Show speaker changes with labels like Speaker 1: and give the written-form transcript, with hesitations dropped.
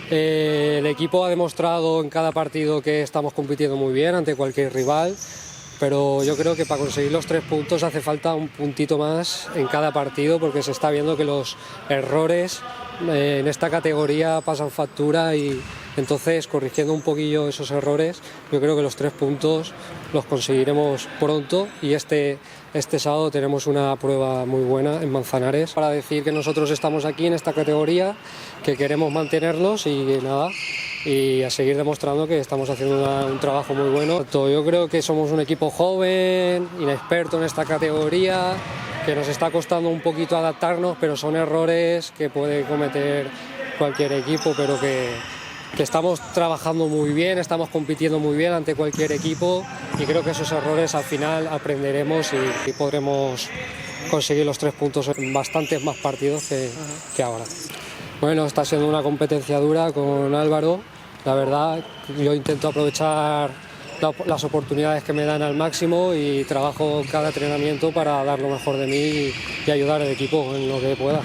Speaker 1: El equipo ha demostrado en cada partido que estamos compitiendo muy bien ante cualquier rival, pero yo creo que para conseguir los 3 puntos hace falta un puntito más en cada partido, porque se está viendo que los errores en esta categoría pasan factura, y entonces, corrigiendo un poquillo esos errores, yo creo que los 3 puntos los conseguiremos pronto, y este sábado tenemos una prueba muy buena en Manzanares para decir que nosotros estamos aquí en esta categoría, que queremos mantenernos y nada, y a seguir demostrando que estamos haciendo un trabajo muy bueno. Yo creo que somos un equipo joven, inexperto en esta categoría, que nos está costando un poquito adaptarnos, pero son errores que puede cometer cualquier equipo, pero que estamos trabajando muy bien, estamos compitiendo muy bien ante cualquier equipo, y creo que esos errores al final aprenderemos y podremos conseguir los 3 puntos en bastantes más partidos que ahora. Bueno, está siendo una competencia dura con Álvaro. La verdad, yo intento aprovechar las oportunidades que me dan al máximo y trabajo cada entrenamiento para dar lo mejor de mí y ayudar al equipo en lo que pueda.